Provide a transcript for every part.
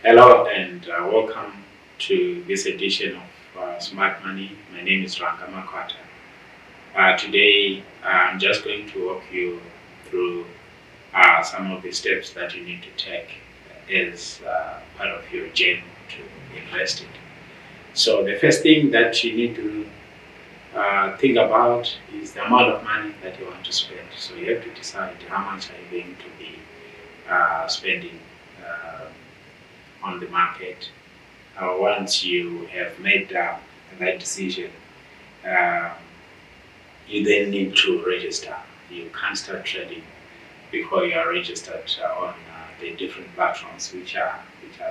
Hello and welcome to this edition of Smart Money. My name is Ranga Makwata. Today I'm just going to walk you through some of the steps that you need to take as part of your journey to invest it. So the first thing that you need to think about is the amount of money that you want to spend. So you have to decide how much are you going to be spending on the market. Once you have made that decision, uh, you then need to register. You can't start trading before you are registered on the different platforms which are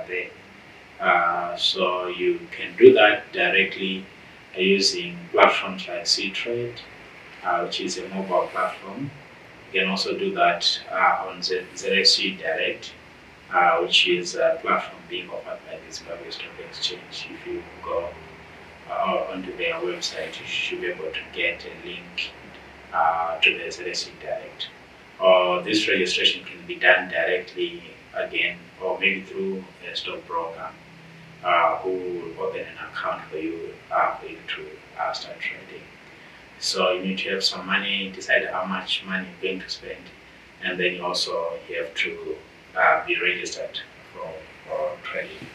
there. So you can do that directly using platforms like CTrade, which is a mobile platform. You can also do that on ZSE Direct, which is a platform being offered by the Zimbabwe Stock Exchange. If you go onto their website, you should be able to get a link to the ZSE Direct. Or this registration can be done directly again, or maybe through a stockbroker who will open an account for you to start trading. So you need to have some money, decide how much money you're going to spend, and then you also have to be registered for trading.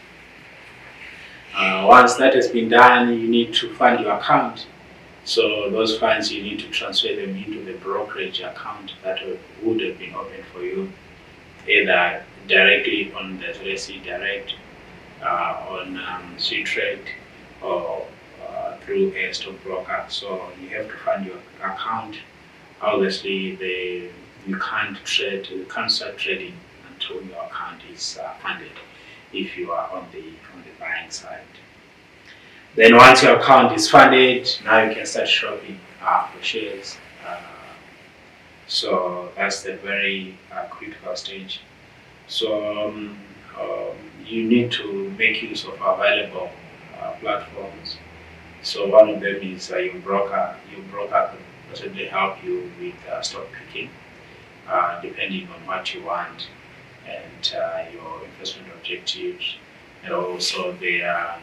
Once that has been done, you need to fund your account. So those funds, you need to transfer them into the brokerage account that would have been opened for you, either directly on the ZSE Direct, on CTrade, or through a stockbroker. So you have to fund your account. Obviously, you can't start trading until your account is funded if you are on the buying side. Then once your account is funded, now you can start shopping for shares. So that's the very critical stage. So you need to make use of available platforms. So one of them is your broker. Your broker can possibly help you with stock picking, depending on what you want and your investment objectives, and also their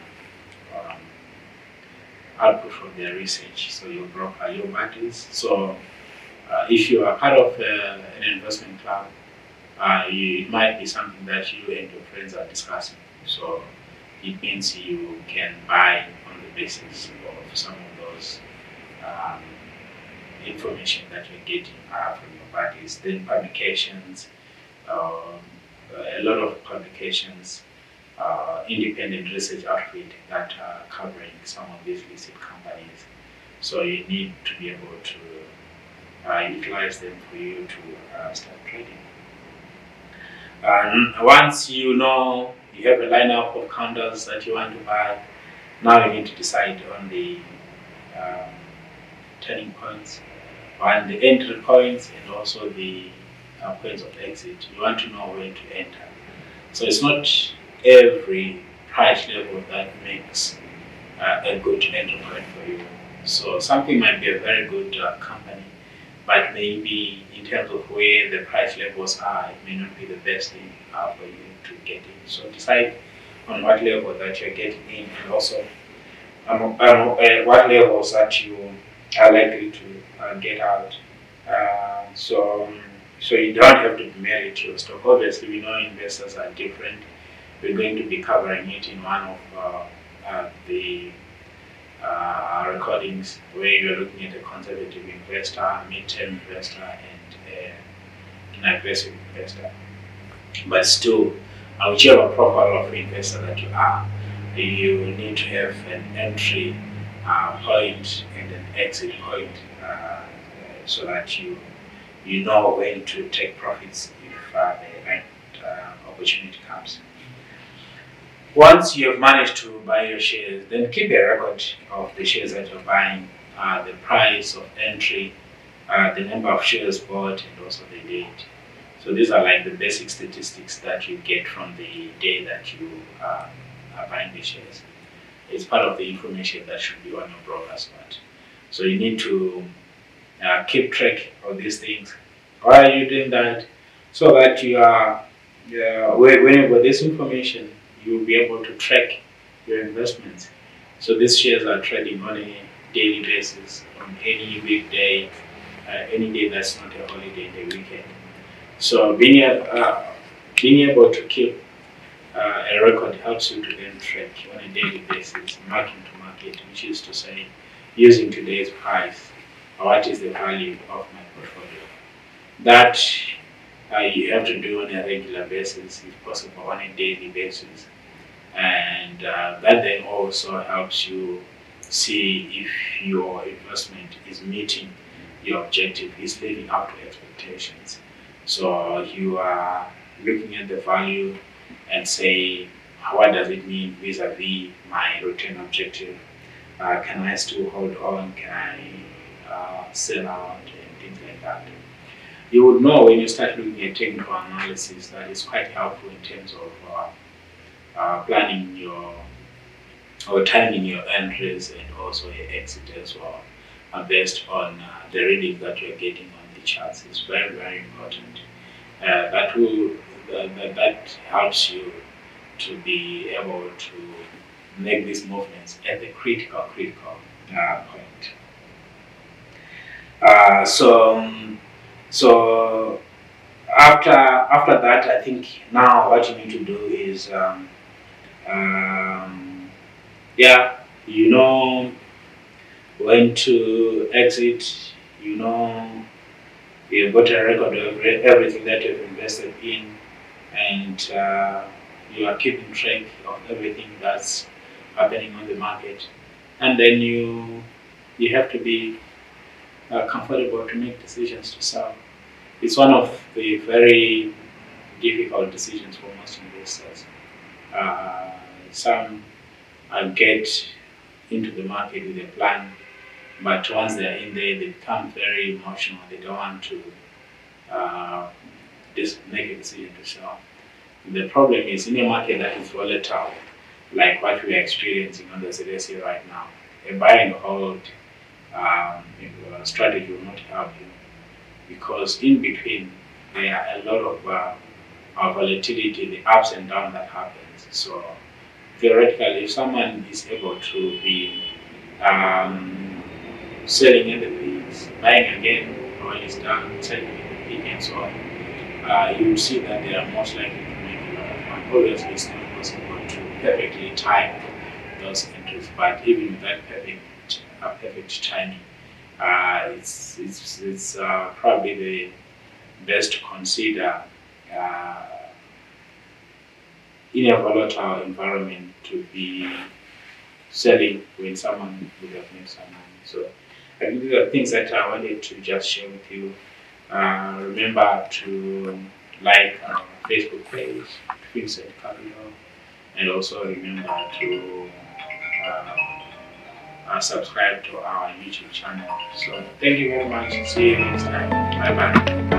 output from their research. So your broker, your buddies. So if you are part of an investment club, it might be something that you and your friends are discussing. So it means you can buy on the basis of some of those information that you're getting from your buddies. Then publications, a lot of publications, independent research outfit that are covering some of these listed companies. So you need to be able to utilize them for you to start trading. And once you know you have a lineup of counters that you want to buy, now you need to decide on the turning points, on the entry points, and also the points of exit. You want to know where to enter. So it's not every price level that makes a good entry point for you. So something might be a very good company, but maybe in terms of where the price levels are, it may not be the best thing for you to get in. So decide on what level that you're getting in, and also what levels that you are likely to get out. So you don't have to be married to a stock. Obviously, we know investors are different. We're going to be covering it in one of the recordings where you're looking at a conservative investor, a mid-term investor, and an aggressive investor. But still, whichever profile of investor that you are, you need to have an entry point and an exit point so that you know when to take profits if the right opportunity comes. Once you have managed to buy your shares, then keep a record of the shares that you're buying, the price of entry, the number of shares bought, and also the date. So these are like the basic statistics that you get from the day that you are buying the shares. It's part of the information that should be on your broker's part. So you need to keep track of these things. Why are you doing that? So that you are, whenever this information you'll be able to track your investments. So these shares are trading on a daily basis, on any weekday, any day that's not a holiday in the weekend. So being able to keep a record helps you to then track on a daily basis, market to market, which is to say, using today's price, what is the value of my portfolio. That you have to do on a regular basis, if possible, on a daily basis. And that then also helps you see if your investment is meeting your objective, is living up to expectations. So you are looking at the value and say, what does it mean vis-a-vis my return objective? Can I still hold on? Can I sell out and things like that? You would know when you start looking at technical analysis that is quite helpful in terms of planning your or timing your entries and also your exit as well, based on the readings that you're getting on the charts. Is very, very important. That helps you to be able to make these movements at the critical point. So after that, I think now what you need to do is you know when to exit. You know you've got a record of everything that you've invested in, and you are keeping track of everything that's happening on the market. And then you have to be comfortable to make decisions to sell. It's one of the very difficult decisions for most investors. Some get into the market with a plan, but once they're in there, they become very emotional. They don't want to just make a decision to sell. The problem is in a market that is volatile, like what we are experiencing on the ZSE right now, a buy and hold strategy will not help you, because in between there are a lot of volatility, the ups and downs that happens. So theoretically, if someone is able to be selling at the peaks, buying again when it's done, selling at the peak and so on, you will see that they are most likely to make a lot of money. Obviously, it's not possible to perfectly time those entries, but even with that perfect timing, it's probably the best to consider in a volatile environment to be selling when someone would have made some money. So I think these are things that I wanted to just share with you. Remember to like our Facebook page, FinCET Capital, and also remember to subscribe to our YouTube channel. So thank you very much. See you next time. Bye bye.